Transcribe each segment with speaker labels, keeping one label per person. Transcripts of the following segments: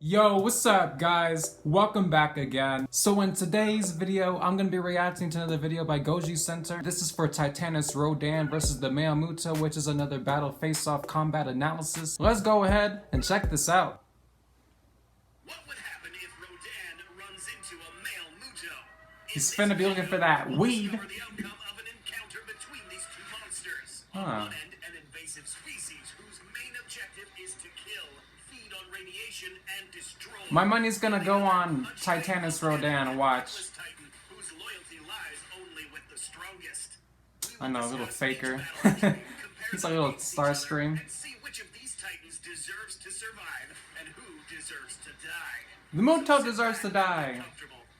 Speaker 1: Yo, what's up guys? Welcome back again. So in today's video, I'm going to be reacting to another video by Goji Center. This is for Titanus Rodan versus the male Muto, which is another battle face-off combat analysis. Let's go ahead and check this out.
Speaker 2: What would happen if Rodan runs into a male Muto?
Speaker 1: He's finna be looking for that weed.
Speaker 2: The outcome of an encounter between these two monsters.
Speaker 1: Huh.
Speaker 2: On one end, an invasive species whose main objective is to kill, feed on radiation, and destroy.
Speaker 1: My money's gonna go on Titanus Rodan. Watch.
Speaker 2: Titan, whose loyalty lies only with the strongest.
Speaker 1: I know, a little faker. He's like a little Starscream.
Speaker 2: And see which of these Titans deserves to survive and who deserves to die.
Speaker 1: The Muto deserves to die.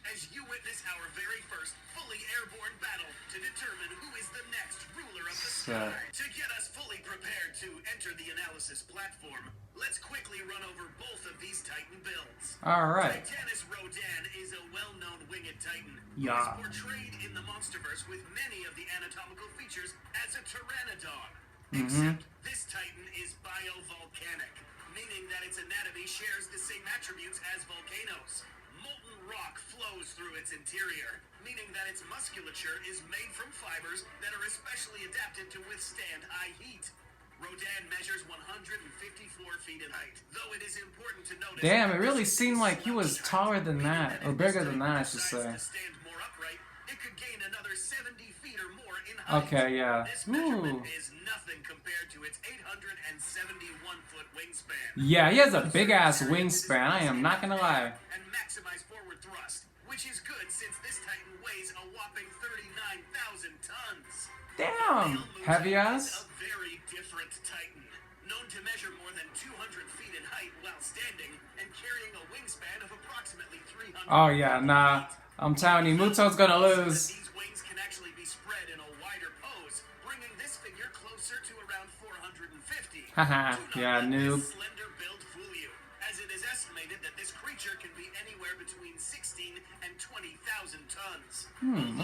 Speaker 2: As you witness our very first fully airborne battle to determine who is the next ruler of the sky. To get us fully prepared to enter the analysis platform, let's quickly run over both of these Titan builds.
Speaker 1: Alright.
Speaker 2: Titanus Rodan is a well-known winged Titan who
Speaker 1: Yeah.
Speaker 2: is portrayed in the Monsterverse with many of the anatomical features as a Pteranodon. Except this Titan is biovolcanic, meaning that its anatomy shares the same attributes as volcanoes. Molten rock flows through its interior, meaning that its musculature is made from fibers that are especially adapted to withstand high heat. Rodan measures 154 feet in height, though it is important to notice.
Speaker 1: Damn, it really seemed like he was taller than that, or bigger than that, I should say.
Speaker 2: To stand more upright, it could gain another 70 feet or more in height.
Speaker 1: Okay, yeah.
Speaker 2: This measurement is nothing compared to its 871-foot wingspan.
Speaker 1: Yeah, he has a big-ass wingspan, I am not gonna lie.
Speaker 2: And maximize forward thrust, which is good since this Titan weighs a whopping 39,000 tons.
Speaker 1: Damn! Heavy ass?
Speaker 2: A very different Titan, known to measure more than 200 feet in height while standing and carrying a wingspan of approximately 300.
Speaker 1: Oh yeah, nah. I'm telling you, Muto's gonna lose.
Speaker 2: These wings can actually be spread in a wider pose, bringing this figure closer to around 450.
Speaker 1: Haha, yeah, noob.
Speaker 2: This slender build fool you, as it is estimated that this creature can be anywhere between 16 and 20,000 tons.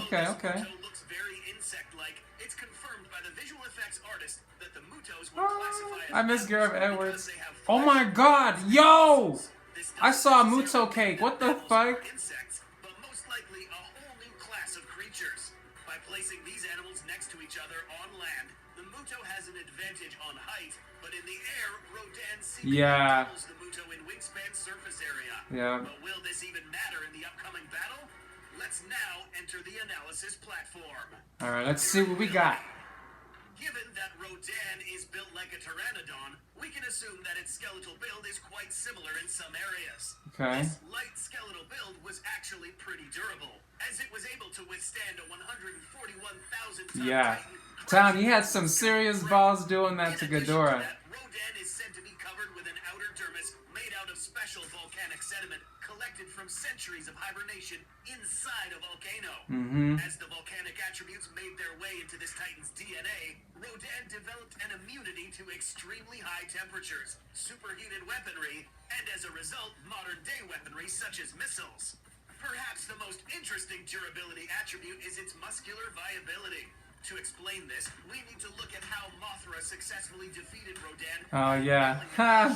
Speaker 1: Okay.
Speaker 2: Muto looks very insect-like. It's confirmed by the visual effects artist that the Mutos will classify as
Speaker 1: I miss Gareth
Speaker 2: because
Speaker 1: Edwards.
Speaker 2: they have
Speaker 1: Oh my
Speaker 2: flesh.
Speaker 1: god, yo!
Speaker 2: This
Speaker 1: I
Speaker 2: doesn't
Speaker 1: saw a
Speaker 2: necessarily
Speaker 1: Muto cake, what the
Speaker 2: mean
Speaker 1: fuck?
Speaker 2: insects, but most likely a whole new class of creatures. By placing these animals next to each other on land, the Muto has an advantage on height, but in the air, Rodan seemingly doubles the Muto in wingspan surface area.
Speaker 1: Yeah.
Speaker 2: But will this even matter in the upcoming battle? Let's now enter the analysis platform.
Speaker 1: Alright, let's see what we got.
Speaker 2: Given that Rodan is built like a Pteranodon, we can assume that its skeletal build is quite similar in some areas.
Speaker 1: Okay.
Speaker 2: This light skeletal build was actually pretty durable, as it was able to withstand a 141,000 ton
Speaker 1: Yeah.
Speaker 2: Titan.
Speaker 1: Tom, he had some serious balls doing that to
Speaker 2: In addition
Speaker 1: Ghidorah.
Speaker 2: that, Rodan is said to be covered with an outer dermis made out of special volcanic sediment collected from centuries of hibernation inside a volcano. As the volcanic attributes made their way into this Titan's DNA, Rodan developed an immunity to extremely high temperatures, superheated weaponry, and as a result, modern-day weaponry such as missiles. Perhaps the most interesting durability attribute is its muscular viability. To explain this, we need to look at how Mothra successfully defeated Rodan.
Speaker 1: Oh yeah. Ha!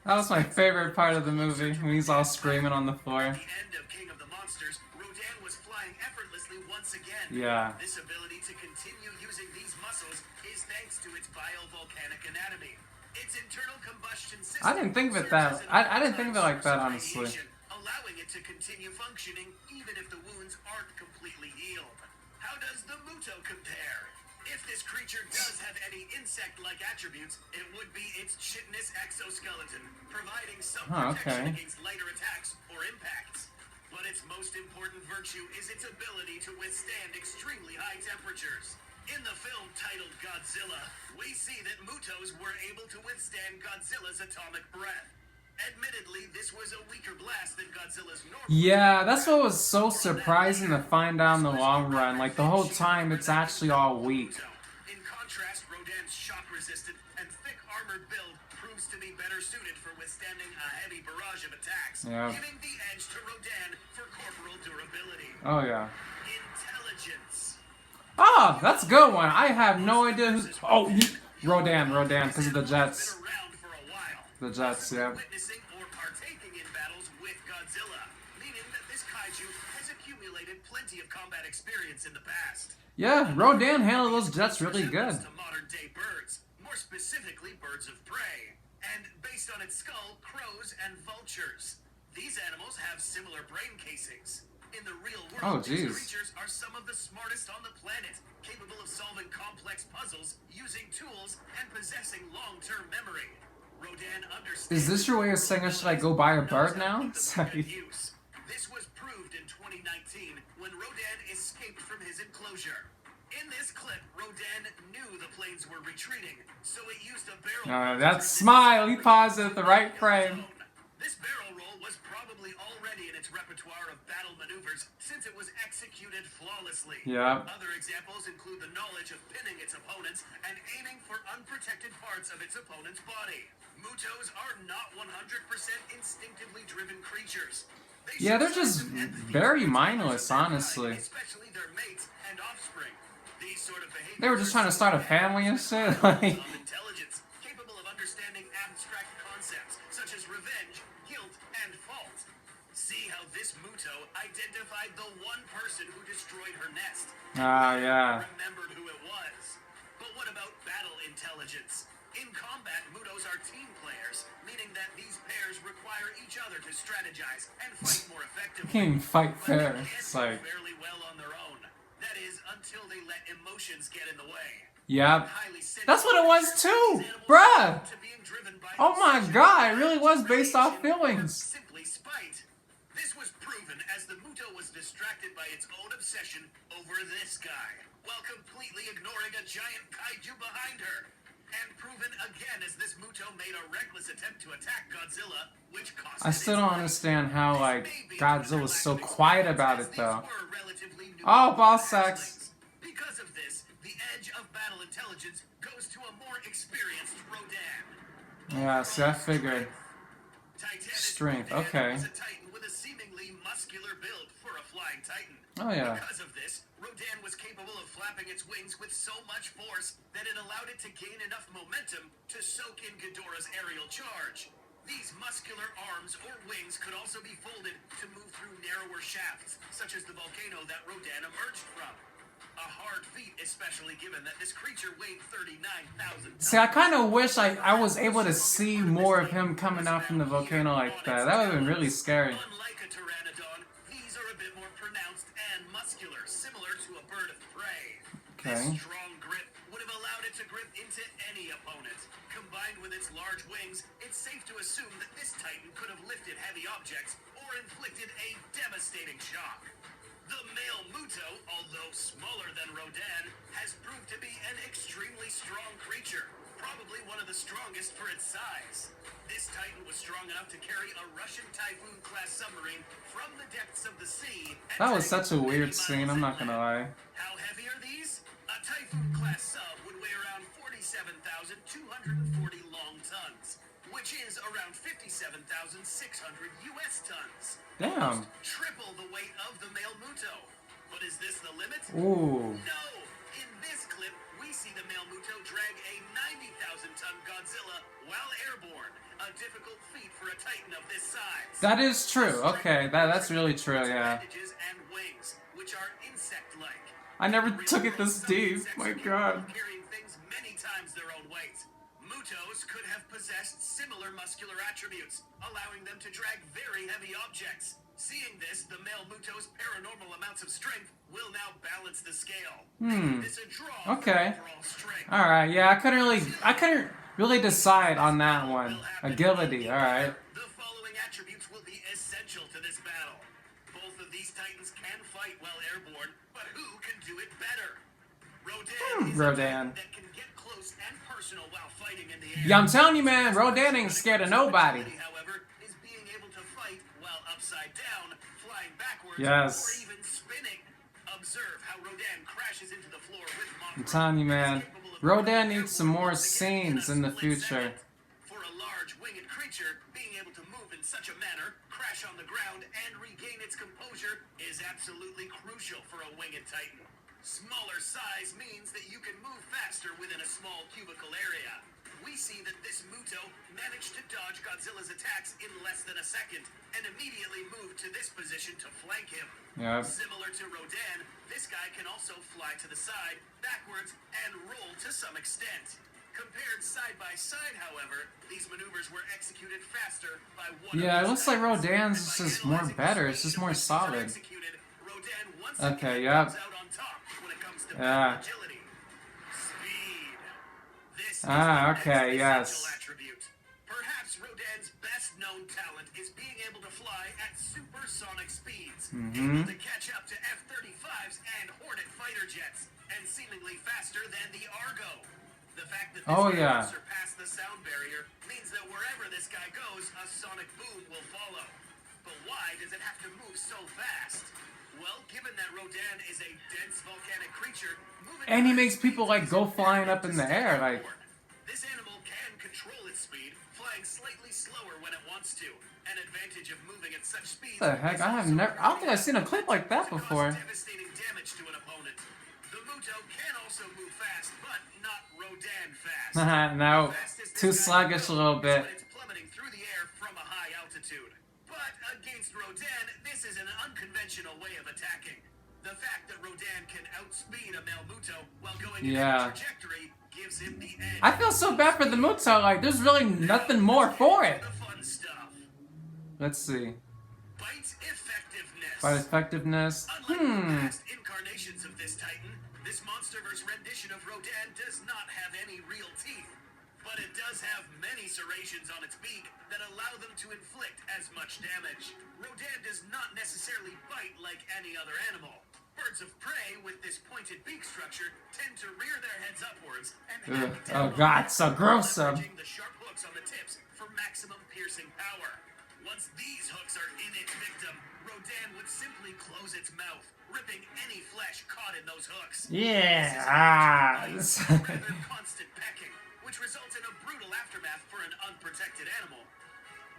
Speaker 1: That was my favorite part of the movie, when he's all screaming on the floor.
Speaker 2: At the end of King of the Monsters, Rodan was flying effortlessly once again.
Speaker 1: Yeah.
Speaker 2: This ability to continue using these muscles is thanks to its biovolcanic anatomy. Its internal combustion system.
Speaker 1: I didn't think of it
Speaker 2: serves
Speaker 1: that.
Speaker 2: as an
Speaker 1: I didn't think of it like that,
Speaker 2: source of
Speaker 1: honestly.
Speaker 2: radiation, allowing it to continue functioning even if the wounds aren't completely healed. How does the Muto compare? If this creature does have any insect-like attributes, it would be its chitinous exoskeleton, providing some protection against lighter attacks or impacts. But its most important virtue is its ability to withstand extremely high temperatures. In the film titled Godzilla, we see that Mutos were able to withstand Godzilla's atomic breath. Admittedly, this was a weaker blast than Godzilla's normal.
Speaker 1: Yeah, that's what was so surprising to find out in the long run. Like, the whole time, it's actually all weak.
Speaker 2: In contrast, Rodan's shock-resistant and thick armored build proves to be better suited for withstanding a heavy barrage of attacks, giving the edge to Rodan for corporal durability.
Speaker 1: Oh yeah.
Speaker 2: Intelligence.
Speaker 1: Ah, that's a good one. I have no idea who's... Oh, Rodan, because of the Jets.
Speaker 2: Been around for a while.
Speaker 1: The Jets, yeah.
Speaker 2: Witnessing or partaking in accumulated plenty of combat experience in the past.
Speaker 1: Yeah, Rodan handled those jets really good.
Speaker 2: To modern-day birds, more specifically birds of prey, and based on its skull, crows and vultures. These animals have similar brain casings. In the real world, these creatures are some of the smartest on the planet, capable of solving complex puzzles, using tools, and possessing long-term memory. Rodan understands.
Speaker 1: Is this your way of saying should I go buy a bird now? Sorry.
Speaker 2: This was proved in 2019 when Rodan escaped from his enclosure. In this clip, Rodan knew the planes were retreating, so it used a barrel.
Speaker 1: That smile, he paused it at the right frame.
Speaker 2: This barrel roll was probably already in its repertoire of battle maneuvers since it was executed flawlessly.
Speaker 1: Yeah.
Speaker 2: Other examples include the knowledge of pinning its opponents and aiming for unprotected parts of its opponent's body. Mutos are not 100% instinctively driven creatures.
Speaker 1: Yeah, they're just very mindless, honestly.
Speaker 2: Especially their mates and offspring. These sort of behaviors
Speaker 1: They were just trying to start a family and shit. Like,
Speaker 2: intelligence capable of understanding abstract concepts such as revenge, guilt, and fault. See how this Muto identified the one person who destroyed her nest.
Speaker 1: yeah.
Speaker 2: Remembered who it was. But what about battle intelligence? In combat, Mutos are team players, meaning that these pairs require each other to strategize and fight more effectively.
Speaker 1: Can't even fight
Speaker 2: But
Speaker 1: fair.
Speaker 2: they
Speaker 1: It's
Speaker 2: can't
Speaker 1: like,
Speaker 2: do fairly well on their own. That is, until they let emotions get in the way.
Speaker 1: yeah.
Speaker 2: Highly
Speaker 1: That's what it was
Speaker 2: sensitive
Speaker 1: too,
Speaker 2: animals
Speaker 1: bruh.
Speaker 2: to being driven by
Speaker 1: Oh my
Speaker 2: obsession,
Speaker 1: god, it really was based
Speaker 2: rage,
Speaker 1: off feelings.
Speaker 2: or simply spite. This was proven as the Muto was distracted by its own obsession over this guy, while completely ignoring a giant kaiju behind her. And proven again as this Muto made a reckless attempt to attack Godzilla, which cost
Speaker 1: I still don't understand how, like, Godzilla was so quiet about it, though. Oh, boss sex.
Speaker 2: Because of this, the edge of battle intelligence goes to a more experienced Rodan.
Speaker 1: Yeah, see, I figured.
Speaker 2: Titanus
Speaker 1: Strength,
Speaker 2: Rodan
Speaker 1: okay.
Speaker 2: was a Titan with a seemingly muscular build for a flying Titan.
Speaker 1: Oh, yeah.
Speaker 2: Because of this, Rodan was capable of flapping its wings with so much force that it allowed it to gain enough momentum to soak in Ghidorah's aerial charge. These muscular arms or wings could also be folded to move through narrower shafts, such as the volcano that Rodan emerged from. A hard feat, especially given that this creature weighed 39,000 tons.
Speaker 1: See, I kind of wish I was able to see more of him coming out from the volcano like that. That would have been really scary.
Speaker 2: Unlike a pteranodon, these are a bit more pronounced and muscular, similar to a bird of prey.
Speaker 1: Okay.
Speaker 2: This strong grip would have allowed it to grip into any opponent. Combined with its large wings, it's safe to assume that this Titan could have lifted heavy objects or inflicted a devastating shock. The male Muto, although smaller than Rodan, has proved to be an extremely strong creature, probably one of the strongest for its size. This Titan was strong enough to carry a Russian Typhoon-class submarine from the depths of the sea.
Speaker 1: That was such a weird scene, I'm not gonna lie.
Speaker 2: How heavy are these? A Typhoon-class sub would weigh around 47,240 long tons, which is around 57,600 US tons.
Speaker 1: Damn.
Speaker 2: Triple the weight of the male Muto. But is this the limit?
Speaker 1: Ooh.
Speaker 2: No! In this clip, we see the male Muto drag a 90,000-ton Godzilla while airborne. A difficult feat for a Titan of this size.
Speaker 1: That is true. Okay, that's really true, yeah.
Speaker 2: Appendages and wings, which are insect-like.
Speaker 1: I never took it this deep. My god.
Speaker 2: Carrying things many times their own weight. Mutos could have possessed similar muscular attributes, allowing them to drag very heavy objects. Seeing this, the male Muto's paranormal amounts of strength will now balance the scale. Making this a draw
Speaker 1: Okay.
Speaker 2: for overall strength.
Speaker 1: Alright, yeah, I couldn't really decide on that one. Agility, alright.
Speaker 2: The following attributes will be essential to this battle. Both of these Titans can fight while airborne, but who can do it better? Rodan is a
Speaker 1: Rodan.
Speaker 2: Titan that can get close and personal while fighting in the air.
Speaker 1: Yeah, I'm telling you, man, Rodan ain't scared of nobody.
Speaker 2: However, is being able to fight while upside down, flying backwards,
Speaker 1: Yes.
Speaker 2: or even spinning. Observe how Rodan crashes into the floor with
Speaker 1: I'm telling you, man, Rodan needs some more scenes in the future.
Speaker 2: For a large winged creature, being able to move in such a manner, crash on the ground, and regain its composure is absolutely crucial for a winged Titan. Smaller size means that you can move faster within a small cubicle area. we see that this Muto managed to dodge Godzilla's attacks in less than a second and immediately moved to this position to flank him.
Speaker 1: Yep.
Speaker 2: Similar to Rodan, this guy can also fly to the side, backwards, and roll to some extent. Compared side by side, however, these maneuvers were executed faster by one.
Speaker 1: Yeah, it looks like Rodan's is just more better. It's just more solid. Okay, yep. Yeah. Okay, yes.
Speaker 2: Perhaps Rodan's best known talent is being able to fly at supersonic speeds, able to catch up to F-35s and Hornet fighter jets, and seemingly faster than the Argo. The fact that this guy surpassed the sound barrier means that wherever this guy goes, a sonic boom will follow. But why does it have to move so fast? Well, given that Rodan is a dense volcanic creature,
Speaker 1: and he makes people like go flying up in the air, like.
Speaker 2: This animal can control its speed, flying slightly slower when it wants to. An advantage of moving at such speeds.
Speaker 1: What the heck? I don't think I've seen a clip like that before.
Speaker 2: Devastating damage to an opponent. The Muto can also move fast, but not Rodan fast.
Speaker 1: No, too sluggish a little bit.
Speaker 2: It's plummeting through the air from a high altitude. But against Rodan, this is an unconventional way of attacking. The fact that Rodan can outspeed a male Muto while going in a trajectory gives him the edge.
Speaker 1: I feel so bad for the Muto, like there's really nothing more for it.
Speaker 2: The fun stuff.
Speaker 1: Let's see.
Speaker 2: Bite effectiveness.
Speaker 1: Bite effectiveness.
Speaker 2: Unlike past incarnations of this Titan, this monsterverse rendition of Rodan does not have any real teeth. But it does have many serrations on its beak that allow them to inflict as much damage. Rodan does not necessarily bite like any other animal. Birds of prey with this pointed beak structure tend to rear their heads upwards and
Speaker 1: Oh god, so gruesome.
Speaker 2: leveraging the sharp hooks on the tips for maximum piercing power. Once these hooks are in its victim, Rodan would simply close its mouth, ripping any flesh caught in those hooks.
Speaker 1: Yeah.
Speaker 2: Rather than constant pecking, which results in a brutal aftermath for an unprotected animal.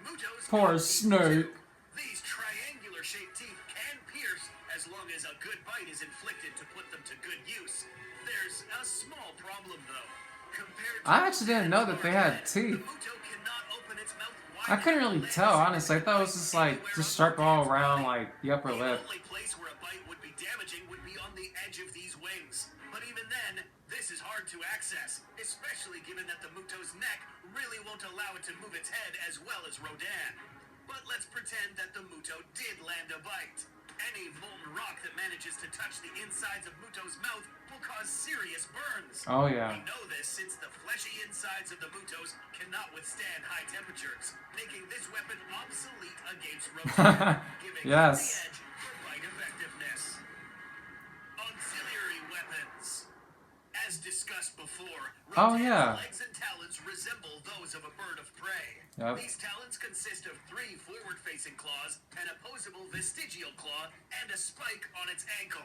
Speaker 2: Muto's
Speaker 1: Poor snake.
Speaker 2: These triangular-shaped teeth can pierce as long as a good bite is inflicted to put them to good use. There's a small problem, though. Compared to
Speaker 1: I actually didn't know that they had teeth.
Speaker 2: Muto cannot open its mouth
Speaker 1: I couldn't really tell, honestly. I thought it was just like just sharp all around, like the upper lip.
Speaker 2: The only place where a bite would be damaging would be on the edge of these wings. But even then, this is hard to access, especially given that the Muto's neck really won't allow it to move its head as well as Rodan. But let's pretend that the Muto did land a bite. Any molten rock that manages to touch the insides of Muto's mouth will cause serious burns.
Speaker 1: Oh yeah.
Speaker 2: We know this since the fleshy insides of the Mutos cannot withstand high temperatures, making this weapon obsolete against Rodan, giving
Speaker 1: Yes.
Speaker 2: the edge for bite effectiveness. Auxiliary weapons. As discussed before,
Speaker 1: Oh,
Speaker 2: Rodan's
Speaker 1: yeah.
Speaker 2: legs and talons resemble those of a bird of prey.
Speaker 1: Yep.
Speaker 2: These talons consist of 3 forward-facing claws, an opposable vestigial claw, and a spike on its ankle.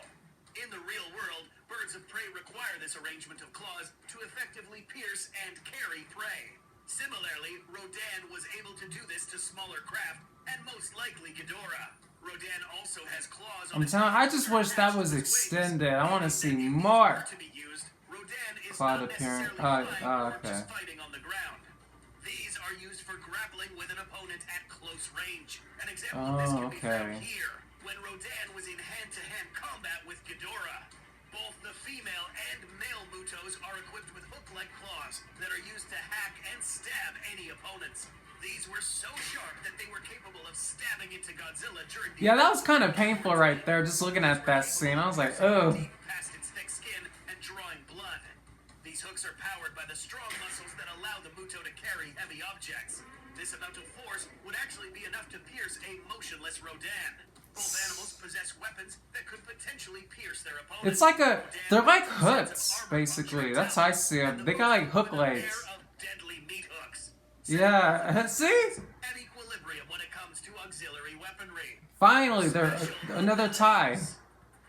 Speaker 2: In the real world, birds of prey require this arrangement of claws to effectively pierce and carry prey. Similarly, Rodan was able to do this to smaller craft, and most likely Ghidorah. Rodan also has claws on
Speaker 1: I'm telling you, I just wish that was extended. I want to see more.
Speaker 2: to be used. Rodan is
Speaker 1: Cloud
Speaker 2: not
Speaker 1: appearance.
Speaker 2: necessarily flying or
Speaker 1: Okay.
Speaker 2: just fighting on the ground. These are used for grappling with an opponent at close range. An example of this can be found
Speaker 1: okay.
Speaker 2: here, when Rodan was in hand-to-hand combat with Ghidorah. Both the female and male Mutos are equipped with hook-like claws that are used to hack and stab any opponents. These were so sharp that they were capable of stabbing into Godzilla during the
Speaker 1: Yeah, that was kind of painful right there, just looking at that scene. I was like, oh.
Speaker 2: deep past its thick skin and drawing blood. These hooks are powered by the strong muscles that allow the Muto to carry heavy objects. This amount of force would actually be enough to pierce a motionless Rodan. Both animals possess weapons that could potentially pierce their opponents.
Speaker 1: It's like they're like hooks, basically. That's how I see them. They got like hook legs.
Speaker 2: Deadly meat hooks.
Speaker 1: Yeah, see?
Speaker 2: At equilibrium when it comes to auxiliary weaponry.
Speaker 1: Finally, they're another tie.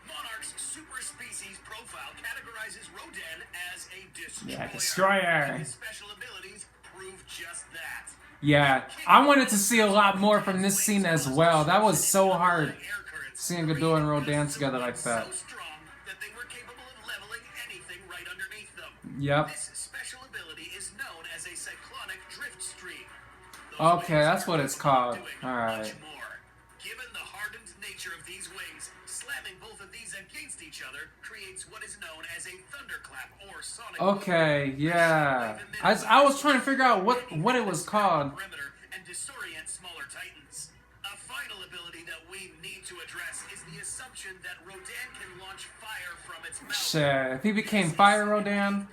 Speaker 2: Monarch's super species profile categorizes Rodan as a destroyer.
Speaker 1: Yeah, destroyer.
Speaker 2: And his special abilities prove just that.
Speaker 1: Yeah, I wanted to see a lot more from this scene as well. That was so hard, seeing Ghidorah and Rodan together like that.
Speaker 2: So strong that they were capable of leveling anything right underneath them.
Speaker 1: Yep.
Speaker 2: This special ability is known as a those
Speaker 1: Okay,
Speaker 2: wings
Speaker 1: that's what it's called.
Speaker 2: doing
Speaker 1: Alright.
Speaker 2: much more. Given the hardened nature of these wings, slamming both of these against each other creates what is known as a thunderclap or sonic boom.
Speaker 1: Okay, yeah. I was trying to figure out what it was called.
Speaker 2: Perimeter and disorient smaller titans. A final ability that we need to address is the assumption that Rodan can launch fire from its mouth.
Speaker 1: Shit, if he became Fire Rodan.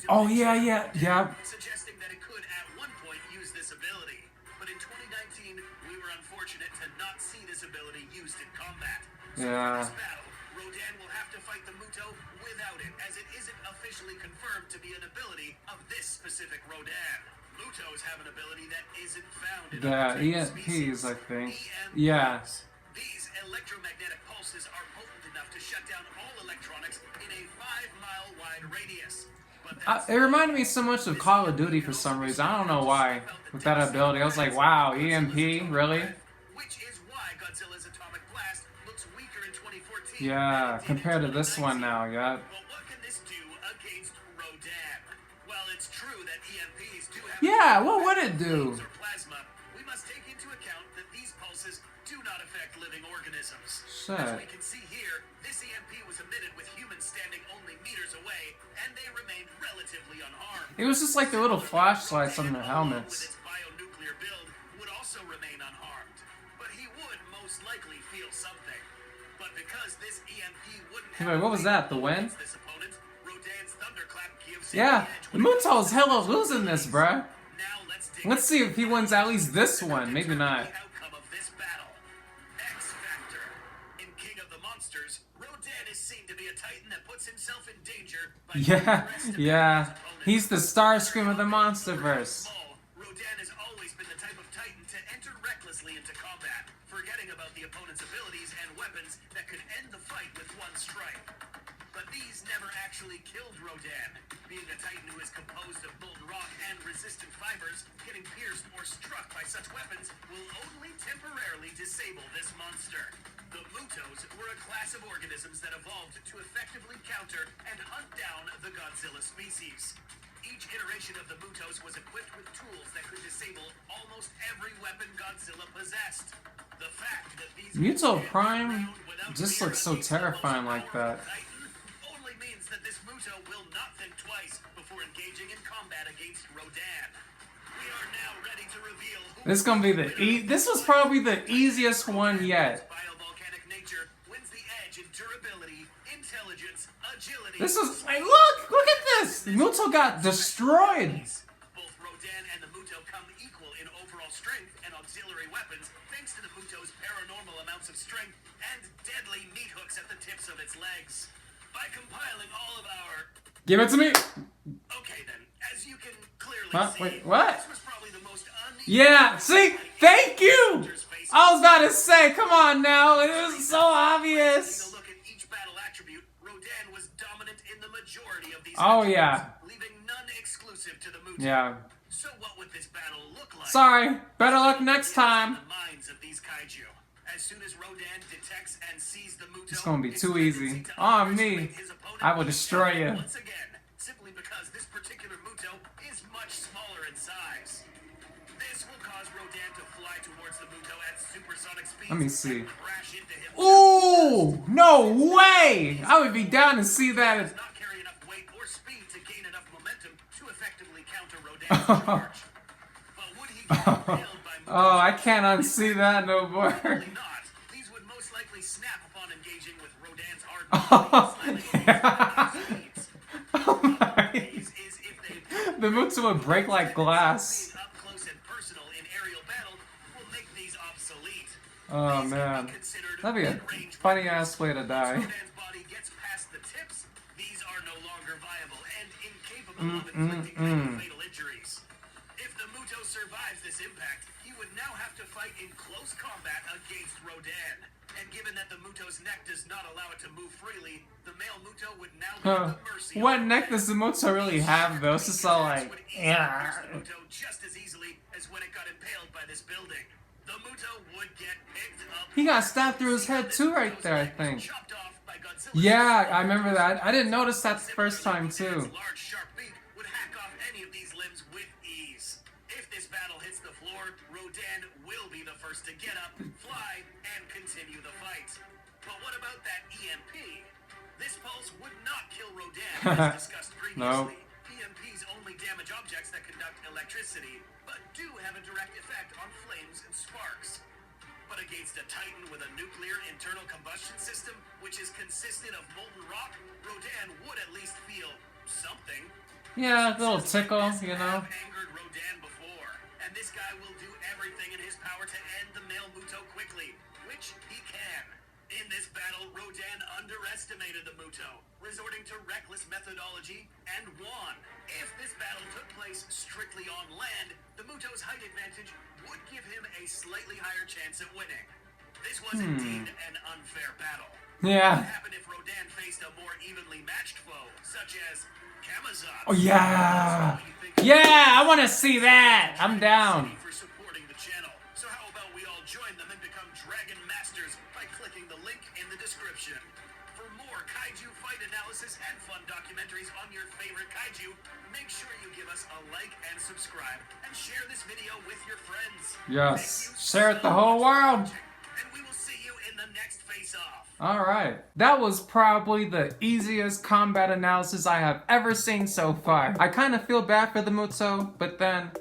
Speaker 1: Oh yeah, yeah.
Speaker 2: Suggesting that it could at one point use this ability. But in 2019, we were unfortunate to not see this ability used in combat. So
Speaker 1: Yeah.
Speaker 2: for this battle, Rodan will have to fight the Muto without it, as it isn't officially confirmed to be an ability of this specific Rodan. Mutos have an ability that isn't found in
Speaker 1: The
Speaker 2: other Titan species.
Speaker 1: EMPs, I think.
Speaker 2: EMPs.
Speaker 1: Yeah.
Speaker 2: These electromagnetic pulses are potent enough to shut down all electronics in a 5-mile wide radius. But
Speaker 1: It reminded me so much of Call of Duty for some reason. I don't know why. With that ability, I was like, wow, EMP, really?
Speaker 2: Which is why Godzilla's atomic blast looks weaker in 2014.
Speaker 1: Yeah, compared to this one now, yeah.
Speaker 2: But what can this do against Rodan? Well, it's true that EMPs do have
Speaker 1: Yeah, what would it do?
Speaker 2: or plasma. We must take into account that these pulses do not affect living organisms.
Speaker 1: Shit.
Speaker 2: As we can see here, this EMP was emitted with humans standing only meters away, and they remained relatively unharmed.
Speaker 1: It was just like the little flashlights on their
Speaker 2: Along
Speaker 1: helmets.
Speaker 2: with its bionuclear build, would also remain unharmed. But he would most likely feel something. But because this EMP wouldn't have
Speaker 1: Wait, what was that? The wind?
Speaker 2: this opponent, Rodan's thunderclap gives him
Speaker 1: Yeah,
Speaker 2: the edge
Speaker 1: the
Speaker 2: when it
Speaker 1: Muto's
Speaker 2: comes
Speaker 1: hella
Speaker 2: to
Speaker 1: losing this, bruh.
Speaker 2: Now
Speaker 1: Let's see if he wins at least this one. Maybe not.
Speaker 2: the outcome of this battle. X Factor. In King of the Monsters, Rodan is seen to be a titan that puts himself in danger by
Speaker 1: Yeah,
Speaker 2: underestimating
Speaker 1: yeah.
Speaker 2: his opponent.
Speaker 1: He's the Starscream of the Monsterverse.
Speaker 2: Small, Rodan has always been the type of titan to enter recklessly into combat, forgetting about the opponent's abilities and weapons that could end the fight with one strike. But these never actually killed Rodan. Being a titan who is composed of molten rock and resistant fibers, getting pierced or struck by such weapons will only temporarily disable this monster. The Mutos were a class of organisms that evolved to effectively counter and hunt down the Godzilla species. Each iteration of the Mutos was equipped with tools that could disable almost every weapon Godzilla possessed. The fact that these
Speaker 1: Muto
Speaker 2: Mutos
Speaker 1: Prime
Speaker 2: ran around without
Speaker 1: just
Speaker 2: fear
Speaker 1: looks so
Speaker 2: against the most
Speaker 1: terrifying like that.
Speaker 2: powerful Titan only means that this Muto will not think twice before engaging in combat against Rodan. We are now ready to reveal who
Speaker 1: This is gonna be the this was probably the easiest one yet.
Speaker 2: Biovolcanic nature wins the edge in durability, intelligence, agility.
Speaker 1: This is like, look at this. Muto got destroyed.
Speaker 2: Both Rodan and the Muto come equal in overall strength and auxiliary weapons, thanks to the Muto's paranormal amounts of strength and deadly meat hooks at the tips of its legs. By compiling all of our...
Speaker 1: Give it to me.
Speaker 2: Okay then, as you can clearly
Speaker 1: Huh?
Speaker 2: see,
Speaker 1: Wait, what?
Speaker 2: this was probably the most uneven...
Speaker 1: Yeah, see? Thank you. I was about to say, come on now. It was so obvious.
Speaker 2: Taking a look at each battle attribute, Rodan was dominant in the majority of these
Speaker 1: Oh,
Speaker 2: attributes,
Speaker 1: yeah.
Speaker 2: leaving none exclusive to the Muto.
Speaker 1: Yeah.
Speaker 2: So what would this battle look like?
Speaker 1: Sorry. Better luck next time.
Speaker 2: The minds of these kaiju. As soon as Rodan detects and sees the Muto,
Speaker 1: It's gonna be
Speaker 2: its
Speaker 1: too
Speaker 2: tendency
Speaker 1: easy.
Speaker 2: to
Speaker 1: Oh,
Speaker 2: underestimate
Speaker 1: me.
Speaker 2: his opponent
Speaker 1: I will destroy you.
Speaker 2: once again, simply because this particular Muto is much smaller in size. This will cause Rodan to fly towards the Muto at supersonic speeds.
Speaker 1: Let me see.
Speaker 2: and crash into him.
Speaker 1: Ooh, no way. I would be down to see that.
Speaker 2: Does not carry enough weight or speed to gain enough momentum to effectively counter Rodan's charge. But would he get impaled by Muto's
Speaker 1: Oh, I can't unsee that no more.
Speaker 2: Probably not. These would most likely snap upon engaging with Rodan's hard
Speaker 1: Oh my. The Muto would break like glass.
Speaker 2: Up close and personal in aerial battle will make these obsolete.
Speaker 1: Oh
Speaker 2: These can
Speaker 1: man.
Speaker 2: be considered
Speaker 1: That'd be a
Speaker 2: mid-range
Speaker 1: funny
Speaker 2: weapons.
Speaker 1: ass way to
Speaker 2: Once
Speaker 1: die.
Speaker 2: Rodan's body gets past the tips, these are no longer viable and incapable of inflicting many fatal injuries. If the Muto survives this impact, he would now have to fight in close combat against Rodan. And given that the Muto's neck does not allow it to move freely, the male Muto would now be at the mercy
Speaker 1: What
Speaker 2: of
Speaker 1: neck does the Muto really have though? It's just all like, yeah.
Speaker 2: the Muto just as easily as when it got impaled by this building. The Muto would get picked up.
Speaker 1: He got stabbed through his head too right there, I think.
Speaker 2: Chopped off by Godzilla's
Speaker 1: Yeah, I remember that. I didn't notice that the first time too.
Speaker 2: Rodan's large sharp beak would hack off any of these limbs with ease. If this battle hits the floor, to get up, fly, and continue the fight. But what about that EMP? This pulse would not kill Rodan, as discussed previously.
Speaker 1: No.
Speaker 2: EMPs only damage objects that conduct electricity, but do have a direct effect on flames and sparks. But against a Titan with a nuclear internal combustion system, which is consistent of molten rock, Rodan would at least feel something.
Speaker 1: Yeah, a little tickle, you know.
Speaker 2: Have angered Rodan before, and this guy will do everything in his power to end the male Muto quickly, which he can. In this battle, Rodan underestimated the Muto, resorting to reckless methodology, and won. If this battle took place strictly on land, the Muto's height advantage would give him a slightly higher chance at winning. This was indeed an unfair battle.
Speaker 1: Yeah.
Speaker 2: What happened if Rodan faced a more evenly matched foe, such as Kamazat?
Speaker 1: Oh yeah. Yeah, I want to see that. I'm down.
Speaker 2: For supporting the channel. So how about we all join them and become Dragon Masters by clicking the link in the description. For more kaiju fight analysis and fun documentaries on your favorite kaiju, make sure you give us a like and subscribe, and share this video with your friends.
Speaker 1: Yes, share it the whole world.
Speaker 2: And we will see you in the next face-off.
Speaker 1: Alright, that was probably the easiest combat analysis I have ever seen so far. I kind of feel bad for the Muto, but then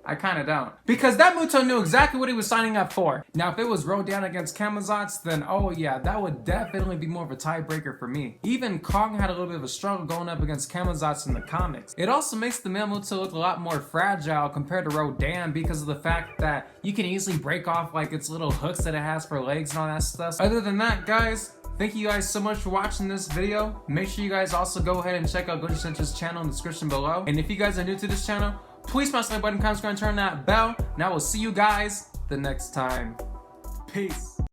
Speaker 1: I kind of don't. Because that Muto knew exactly what he was signing up for. Now, if it was Rodan against Kamazats, then oh yeah, that would definitely be more of a tiebreaker for me. Even Kong had a little bit of a struggle going up against Kamazats in the comics. It also makes the male Muto look a lot more fragile compared to Rodan because of the fact that you can easily break off like its little hooks that it has for legs and all that stuff. Other than that, guys, thank you guys so much for watching this video. Make sure you guys also go ahead and check out Goji Center's channel in the description below. And if you guys are new to this channel, please smash the like button, comment, and turn that bell. And I will see you guys the next time. Peace.